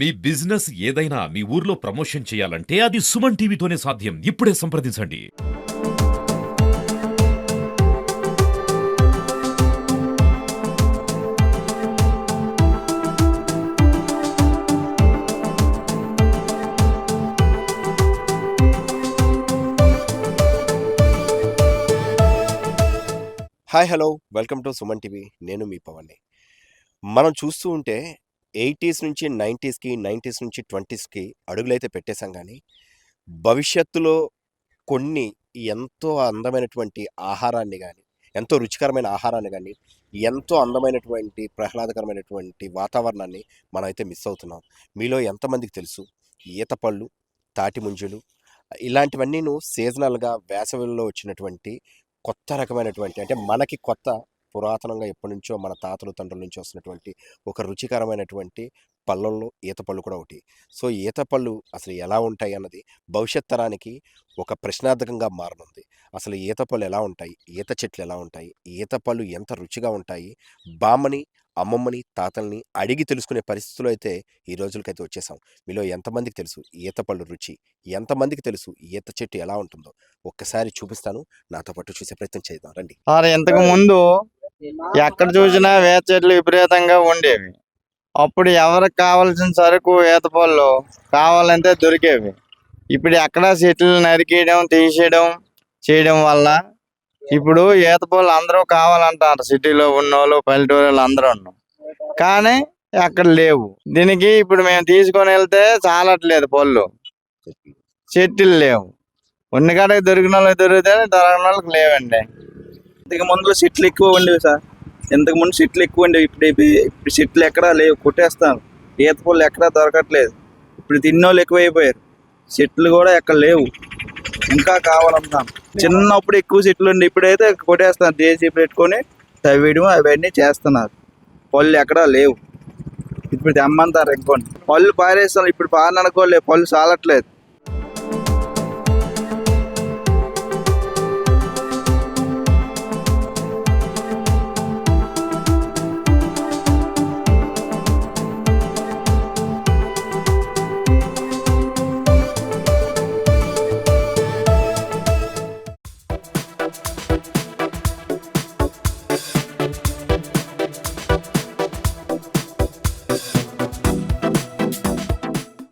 మీ business ఏదైనా మీ ఊర్లో promotion చేయాలంటే అది సుమన్ టీవీతోనే సాధ్యం. ఇప్పుడే సంప్రదించండి. Hi hello welcome to Suman TV. నేను మీ పవన్ని. మనం చూస్తూ ఉంటే 80s నుంచి 90స్కి, 90s నుంచి 20స్కి అడుగులైతే పెట్టేశాం. కానీ భవిష్యత్తులో కొన్ని ఎంతో అందమైనటువంటి ఆహారాన్ని కానీ, ఎంతో రుచికరమైన ఆహారాన్ని కానీ, ఎంతో అందమైనటువంటి ప్రహ్లాదకరమైనటువంటి వాతావరణాన్ని మనమైతే మిస్ అవుతున్నాం. మీలో ఎంతమందికి తెలుసు ఈత పళ్ళు, తాటి ముంజలు ఇలాంటివన్నీను సీజనల్గా వేసవిలో వచ్చినటువంటి కొత్త రకమైనటువంటి, అంటే మనకి కొత్త, పురాతనంగా ఎప్పటి నుంచో మన తాతలు తండ్రుల నుంచి వస్తున్నటువంటి ఒక రుచికరమైనటువంటి పళ్ళల్లో ఈత పళ్ళు కూడా ఒకటి. సో ఈత పళ్ళు అసలు ఎలా ఉంటాయి అన్నది భవిష్యత్ తరానికి ఒక ప్రశ్నార్థకంగా మారనుంది. అసలు ఈత పళ్ళు ఎలా ఉంటాయి, ఈత చెట్లు ఎలా ఉంటాయి, ఈత పళ్ళు ఎంత రుచిగా ఉంటాయి, బామ్మని, అమ్మమ్మని, తాతల్ని అడిగి తెలుసుకునే పరిస్థితుల్లో అయితే ఈ రోజులకైతే వచ్చేసాం. మీలో ఎంతమందికి తెలుసు ఈత పళ్ళు రుచి, ఎంతమందికి తెలుసు ఈత చెట్టు ఎలా ఉంటుందో ఒక్కసారి చూపిస్తాను. నాతో పాటు చూసే ప్రయత్నం చేద్దాం రండి. సార్, ఇంతకు ముందు ఎక్కడ చూసినా వేప చెట్లు విపరీతంగా ఉండేవి. అప్పుడు ఎవరికి కావాల్సిన సరుకు ఈత పళ్ళు కావాలంటే దొరికేవి. ఇప్పుడు ఎక్కడ చెట్లు నరికేయడం, తీసేయడం చేయడం వల్ల ఇప్పుడు ఈత పళ్ళు అందరూ కావాలంటారు. సిటీలో ఉన్నోళ్ళు, పల్లెటూరు అందరూ కానీ ఎక్కడ లేవు. దీనికి ఇప్పుడు మేము తీసుకొని వెళ్తే చాలట్లేదు, పళ్ళు చెట్లు లేవు. ఉన్న కాడకి దొరికిన వాళ్ళకి దొరికితే దొరకని వాళ్ళకి లేవండి. ఇంతకు ముందు చెట్లు ఎక్కువ ఉండేవి సార్. ఇంతకు ముందు చెట్లు ఎక్కువ ఉండేవి. ఇప్పుడు చెట్లు ఎక్కడా లేవు, కొట్టేస్తాను. ఈత పళ్ళు ఎక్కడా దొరకట్లేదు. ఇప్పుడు తిన్నోళ్ళు ఎక్కువైపోయారు, చెట్లు కూడా ఎక్కడ లేవు. ఇంకా కావాలంటాను. చిన్నప్పుడు ఎక్కువ చెట్లు ఉండి ఇప్పుడైతే కొట్టేస్తాను. జేసీ పెట్టుకొని తవ్వేయడం అవన్నీ చేస్తున్నారు. పళ్ళు ఎక్కడా లేవు. ఇప్పుడు తెమ్మంటారు ఇంకోండి. పళ్ళు పారేస్తాను. ఇప్పుడు పారననుకోలేదు, పళ్ళు చాలట్లేదు.